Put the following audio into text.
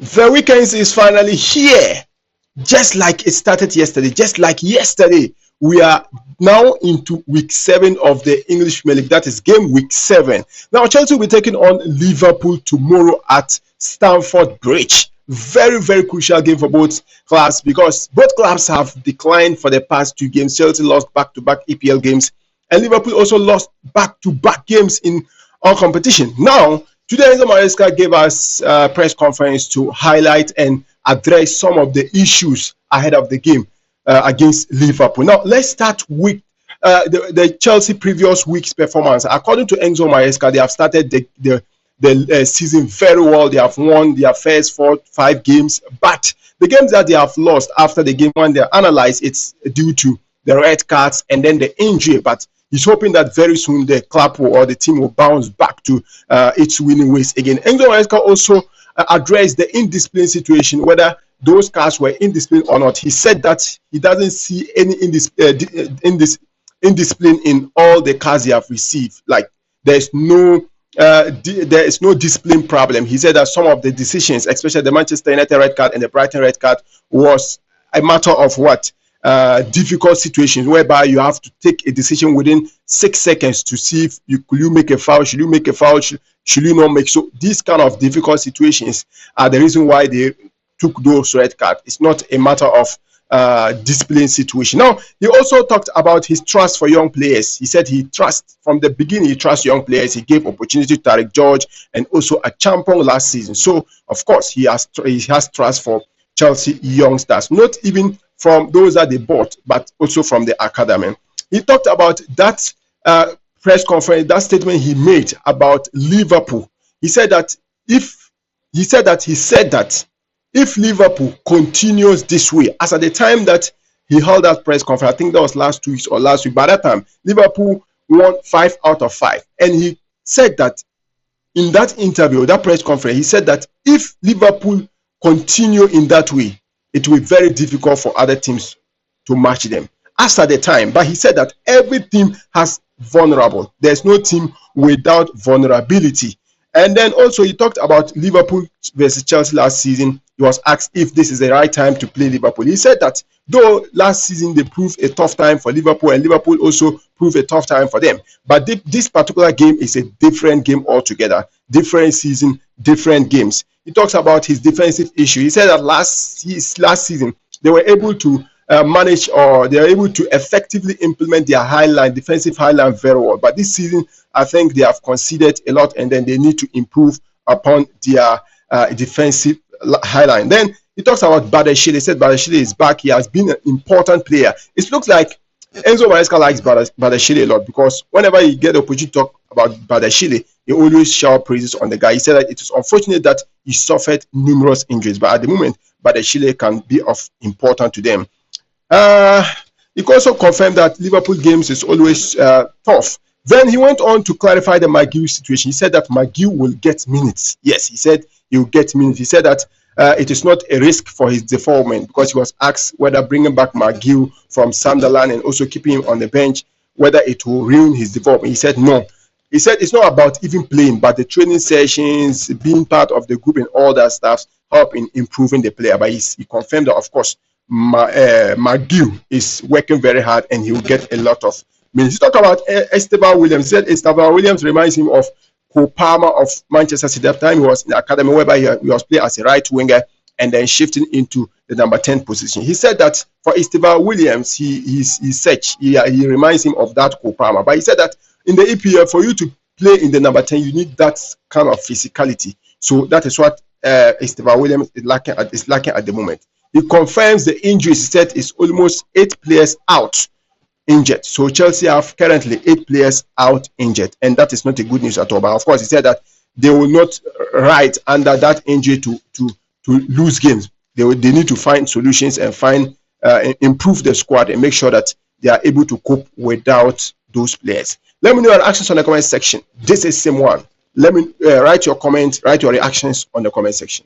The weekend is finally here. Just like it started yesterday, just like yesterday, we are now into week 7 of the English Premier League. That is game week 7. Now, Chelsea will be taking on Liverpool tomorrow at Stamford Bridge. Very, very crucial game for both clubs because both clubs have declined for the past 2 games. Chelsea lost back-to-back EPL games, and Liverpool also lost back-to-back games in all competition. Now, today, Enzo Maresca gave us a press conference to highlight and address some of the issues ahead of the game against Liverpool. Now, let's start with the Chelsea previous week's performance. According to Enzo Maresca, they have started the season very well. They have won their first 4-5 games, but the games that they have lost after the game, when they analyze, it's due to the red cards and then the injury. But he's hoping that very soon the club or the team will bounce back to its winning ways again. Enzo Maresca also addressed the indiscipline situation, whether those cards were indiscipline or not. He said that he doesn't see any indiscipline in all the cards he have received. Like there is no discipline problem. He said that some of the decisions, especially the Manchester United red card and the Brighton red card, was a matter of difficult situations whereby you have to take a decision within 6 seconds to see if you make a foul, should you make a foul, should you not make. So these kind of difficult situations are the reason why they took those red cards. It's not a matter of discipline situation. Now, he also talked about his trust for young players. He said he trusts from the beginning, he trusts young players. He gave opportunity to Tarek George and also a champion last season. So, of course, he has trust for Chelsea youngsters, not even from those that they bought, but also from the academy. He talked about that press conference, that statement he made about Liverpool. He said that if Liverpool continues this way, as at the time that he held that press conference, I think that was last 2 weeks or last week, by that time, Liverpool won 5 out of 5. And he said that in that interview, that press conference, he said that if Liverpool continue in that way, it will be very difficult for other teams to match them. As at the time, but he said that every team has vulnerable. There's no team without vulnerability. And then also he talked about Liverpool versus Chelsea last season. He was asked if this is the right time to play Liverpool. He said that though last season they proved a tough time for Liverpool and Liverpool also proved a tough time for them. But this particular game is a different game altogether. Different season, different games. He talks about his defensive issue. He said that last season they were able to manage, or they are able to effectively implement their defensive high line very well. But this season, I think they have conceded a lot, and then they need to improve upon their defensive high line. Then he talks about Badashile. He said Badashile is back. He has been an important player. It looks like Enzo Maresca likes Badashile a lot because whenever he get the opportunity to talk about Badashile, he always shower praises on the guy. He said that it is unfortunate that he suffered numerous injuries, but at the moment, Badashile can be of importance to them. He also confirmed that Liverpool games is always tough. Then he went on to clarify the Guiu situation. He said that Guiu will get minutes. Yes, he said he will get minutes. He said that it is not a risk for his development because he was asked whether bringing back Guiu from Sunderland and also keeping him on the bench, whether it will ruin his development. He said no. He said it's not about even playing, but the training sessions, being part of the group and all that stuff help in improving the player. But he confirmed that, of course, Guiu is working very hard and he will get a lot of minutes. He talked about Esteban Williams. He said Esteban Williams reminds him of Cole Palmer of Manchester City. At the time he was in the academy, whereby he was playing as a right winger and then shifting into the number 10 position. He said that for Esteban Williams, he reminds him of that Cole Palmer. But he said that in the EPL, for you to play in the number 10, you need that kind of physicality. So that is what Esteban Williams is lacking at the moment. He confirms the injuries. He said it's almost 8 players out injured. So Chelsea have currently 8 players out injured, and that is not a good news at all. But of course, he said that they will not ride under that injury to lose games. They need to find solutions and improve the squad and make sure that they are able to cope without those players. Let me know your reactions on the comment section. This is Sim1. Let me write your comments, write your reactions on the comment section.